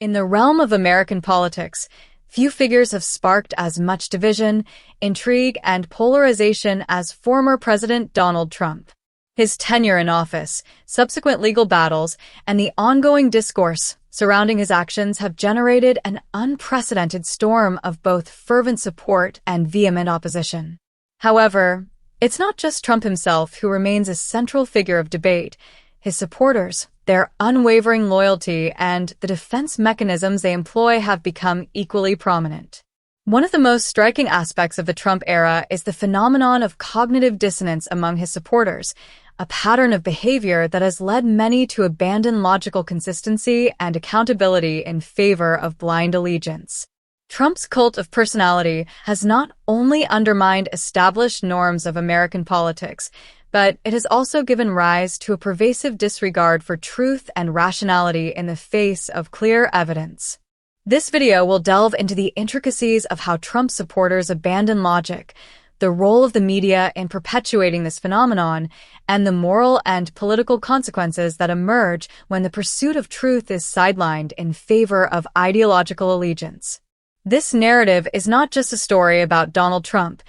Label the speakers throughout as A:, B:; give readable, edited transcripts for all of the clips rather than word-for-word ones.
A: In the realm of American politics, few figures have sparked as much division, intrigue, and polarization as former President Donald Trump. His tenure in office, subsequent legal battles, and the ongoing discourse surrounding his actions have generated an unprecedented storm of both fervent support and vehement opposition. However, it's not just Trump himself who remains a central figure of debate. His supporters, their unwavering loyalty, and the defense mechanisms they employ have become equally prominent. One of the most striking aspects of the Trump era is the phenomenon of cognitive dissonance among his supporters, a pattern of behavior that has led many to abandon logical consistency and accountability in favor of blind allegiance. Trump's cult of personality has not only undermined established norms of American politics, but it has also given rise to a pervasive disregard for truth and rationality in the face of clear evidence. This video will delve into the intricacies of how Trump supporters abandon logic, the role of the media in perpetuating this phenomenon, and the moral and political consequences that emerge when the pursuit of truth is sidelined in favor of ideological allegiance. This narrative is not just a story about Donald Trump.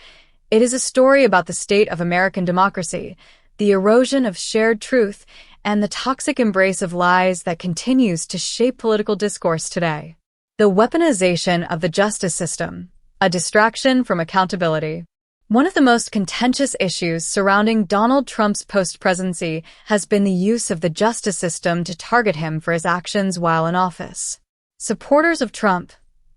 A: It is a story about the state of American democracy, the erosion of shared truth, and the toxic embrace of lies that continues to shape political discourse today. The weaponization of the justice system, a distraction from accountability. One of the most contentious issues surrounding Donald Trump's post-presidency has been the use of the justice system to target him for his actions while in office. Supporters of Trump,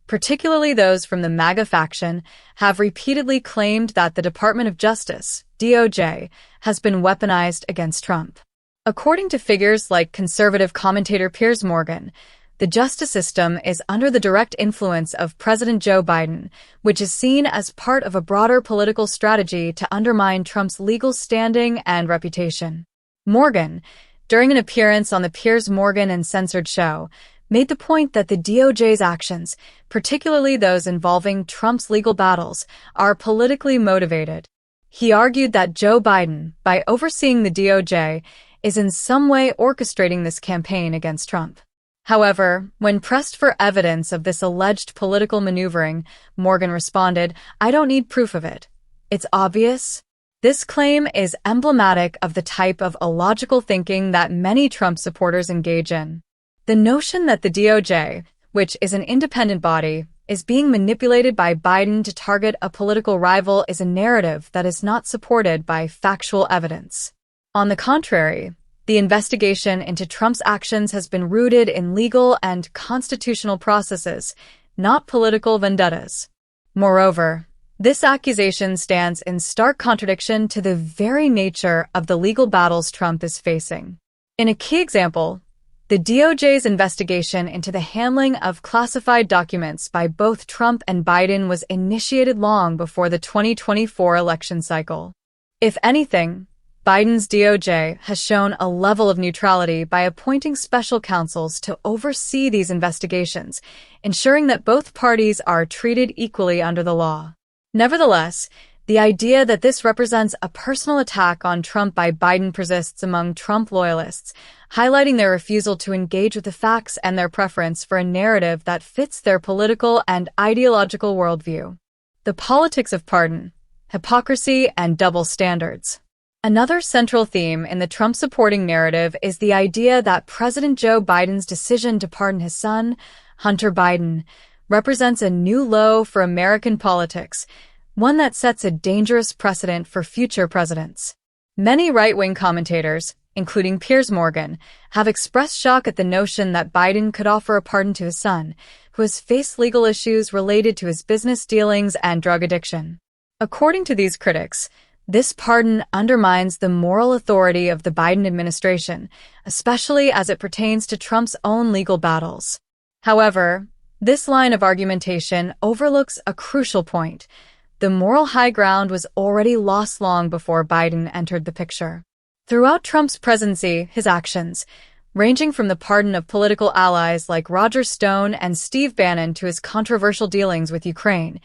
A: particularly those from the MAGA faction, have repeatedly claimed that the Department of Justice, DOJ, has been weaponized against Trump. According to figures like conservative commentator Piers Morgan, the justice system is under the direct influence of President Joe Biden, which is seen as part of a broader political strategy to undermine Trump's legal standing and reputation. Morgan, during an appearance on the Piers Morgan Uncensored show, made the point that the DOJ's actions, particularly those involving Trump's legal battles, are politically motivated. He argued that Joe Biden, by overseeing the DOJ, is in some way orchestrating this campaign against Trump. However, when pressed for evidence of this alleged political maneuvering, Morgan responded, "I don't need proof of it. It's obvious." This claim is emblematic of the type of illogical thinking that many Trump supporters engage in. The notion that the DOJ, which is an independent body, is being manipulated by Biden to target a political rival is a narrative that is not supported by factual evidence. On the contrary, the investigation into Trump's actions has been rooted in legal and constitutional processes, not political vendettas. Moreover, this accusation stands in stark contradiction to the very nature of the legal battles Trump is facing. In a key example, the DOJ's investigation into the handling of classified documents by both Trump and Biden was initiated long before the 2024 election cycle. If anything, Biden's DOJ has shown a level of neutrality by appointing special counsels to oversee these investigations, ensuring that both parties are treated equally under the law. Nevertheless, the idea that this represents a personal attack on Trump by Biden persists among Trump loyalists, highlighting their refusal to engage with the facts and their preference for a narrative that fits their political and ideological worldview. The politics of pardon, hypocrisy, and double standards. Another central theme in the Trump-supporting narrative is the idea that President Joe Biden's decision to pardon his son, Hunter Biden, represents a new low for American politics, one that sets a dangerous precedent for future presidents. Many right-wing commentators, including Piers Morgan, have expressed shock at the notion that Biden could offer a pardon to his son, who has faced legal issues related to his business dealings and drug addiction. According to these critics, this pardon undermines the moral authority of the Biden administration, especially as it pertains to Trump's own legal battles. However, this line of argumentation overlooks a crucial point. The moral high ground was already lost long before Biden entered the picture. Throughout Trump's presidency, his actions, ranging from the pardon of political allies like Roger Stone and Steve Bannon to his controversial dealings with Ukraine,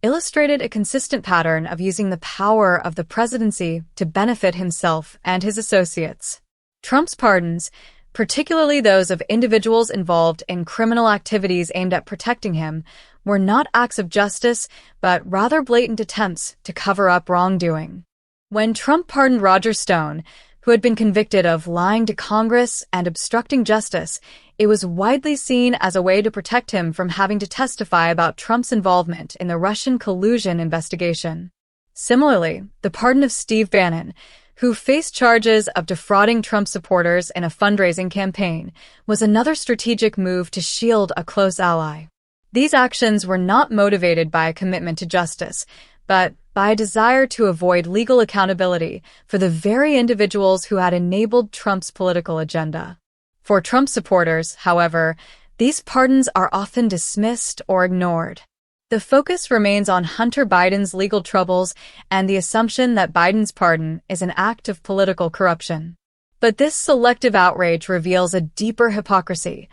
A: illustrated a consistent pattern of using the power of the presidency to benefit himself and his associates. Trump's pardons, particularly those of individuals involved in criminal activities aimed at protecting him, were not acts of justice, but rather blatant attempts to cover up wrongdoing. When Trump pardoned Roger Stone, who had been convicted of lying to Congress and obstructing justice, it was widely seen as a way to protect him from having to testify about Trump's involvement in the Russian collusion investigation. Similarly, the pardon of Steve Bannon, who faced charges of defrauding Trump supporters in a fundraising campaign, was another strategic move to shield a close ally. These actions were not motivated by a commitment to justice, but by a desire to avoid legal accountability for the very individuals who had enabled Trump's political agenda. For Trump supporters, however, these pardons are often dismissed or ignored. The focus remains on Hunter Biden's legal troubles and the assumption that Biden's pardon is an act of political corruption. But this selective outrage reveals a deeper hypocrisy,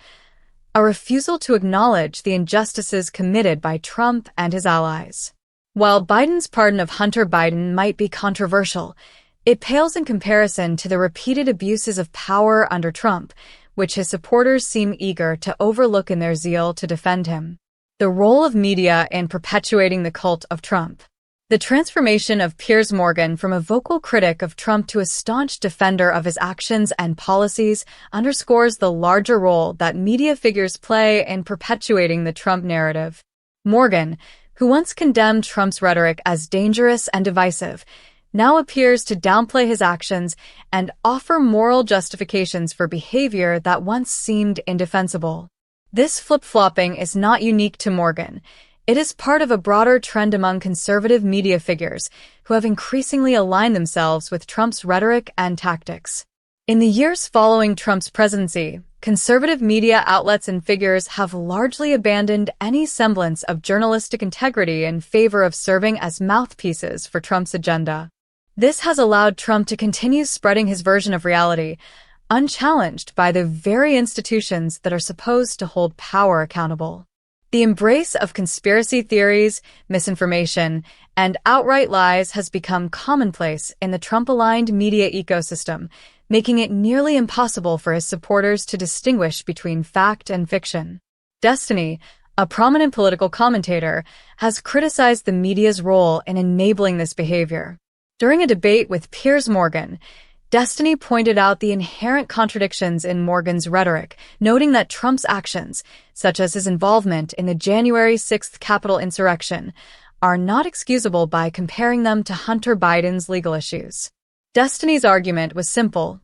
A: a refusal to acknowledge the injustices committed by Trump and his allies. While Biden's pardon of Hunter Biden might be controversial, it pales in comparison to the repeated abuses of power under Trump, which his supporters seem eager to overlook in their zeal to defend him. The role of media in perpetuating the cult of Trump. The transformation of Piers Morgan from a vocal critic of Trump to a staunch defender of his actions and policies underscores the larger role that media figures play in perpetuating the Trump narrative. Morgan, who once condemned Trump's rhetoric as dangerous and divisive, now appears to downplay his actions and offer moral justifications for behavior that once seemed indefensible. This flip-flopping is not unique to Morgan. It is part of a broader trend among conservative media figures who have increasingly aligned themselves with Trump's rhetoric and tactics. In the years following Trump's presidency, conservative media outlets and figures have largely abandoned any semblance of journalistic integrity in favor of serving as mouthpieces for Trump's agenda. This has allowed Trump to continue spreading his version of reality, unchallenged by the very institutions that are supposed to hold power accountable. The embrace of conspiracy theories, misinformation, and outright lies has become commonplace in the Trump-aligned media ecosystem, making it nearly impossible for his supporters to distinguish between fact and fiction. Destiny, a prominent political commentator, has criticized the media's role in enabling this behavior. During a debate with Piers Morgan, Destiny pointed out the inherent contradictions in Morgan's rhetoric, noting that Trump's actions, such as his involvement in the January 6th Capitol insurrection, are not excusable by comparing them to Hunter Biden's legal issues. Destiny's argument was simple.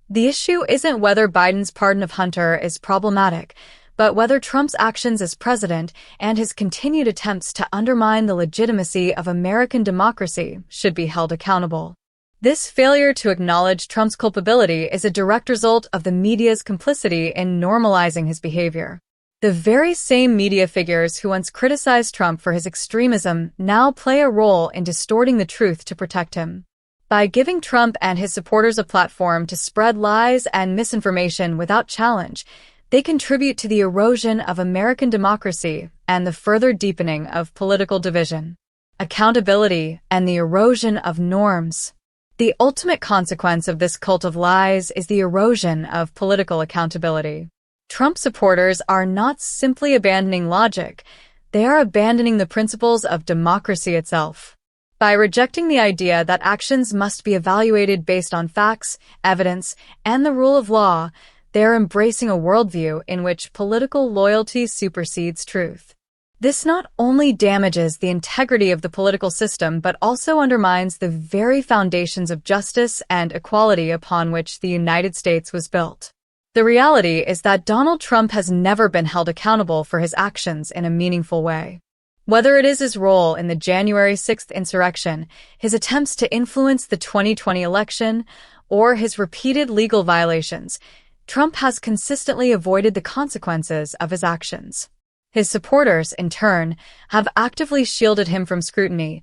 A: The issue isn't whether Biden's pardon of Hunter is problematic, but whether Trump's actions as president and his continued attempts to undermine the legitimacy of American democracy should be held accountable. This failure to acknowledge Trump's culpability is a direct result of the media's complicity in normalizing his behavior. The very same media figures who once criticized Trump for his extremism now play a role in distorting the truth to protect him. By giving Trump and his supporters a platform to spread lies and misinformation without challenge, they contribute to the erosion of American democracy and the further deepening of political division. Accountability and the erosion of norms. The ultimate consequence of this cult of lies is the erosion of political accountability. Trump supporters are not simply abandoning logic, they are abandoning the principles of democracy itself. By rejecting the idea that actions must be evaluated based on facts, evidence, and the rule of law, they are embracing a worldview in which political loyalty supersedes truth. This not only damages the integrity of the political system but also undermines the very foundations of justice and equality upon which the United States was built. The reality is that Donald Trump has never been held accountable for his actions in a meaningful way. Whether it is his role in the January 6th insurrection, his attempts to influence the 2020 election, or his repeated legal violations, Trump has consistently avoided the consequences of his actions. His supporters, in turn, have actively shielded him from scrutiny,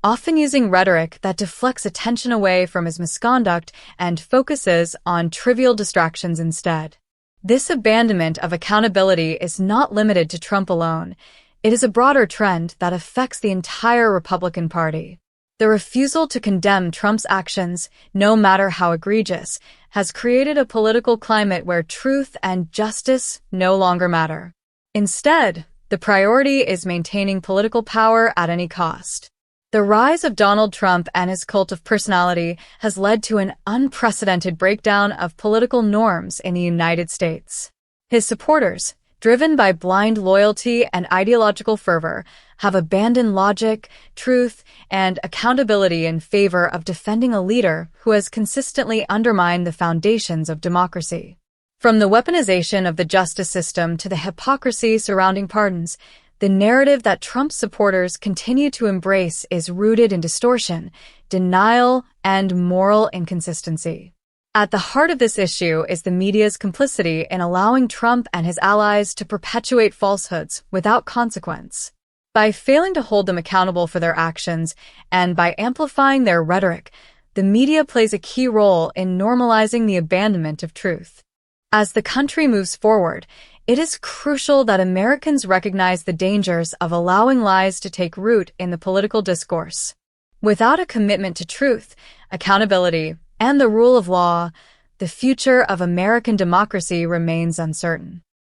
A: often using rhetoric that deflects attention away from his misconduct and focuses on trivial distractions instead. This abandonment of accountability is not limited to Trump alone. It is a broader trend that affects the entire Republican Party. The refusal to condemn Trump's actions, no matter how egregious, has created a political climate where truth and justice no longer matter. Instead, the priority is maintaining political power at any cost. The rise of Donald Trump and his cult of personality has led to an unprecedented breakdown of political norms in the United States. His supporters, driven by blind loyalty and ideological fervor, have abandoned logic, truth, and accountability in favor of defending a leader who has consistently undermined the foundations of democracy. From the weaponization of the justice system to the hypocrisy surrounding pardons, the narrative that Trump's supporters continue to embrace is rooted in distortion, denial, and moral inconsistency. At the heart of this issue is the media's complicity in allowing Trump and his allies to perpetuate falsehoods without consequence. By failing to hold them accountable for their actions and by amplifying their rhetoric, the media plays a key role in normalizing the abandonment of truth. As the country moves forward, it is crucial that Americans recognize the dangers of allowing lies to take root in the political discourse. Without a commitment to truth, accountability, and the rule of law, the future of American democracy remains uncertain.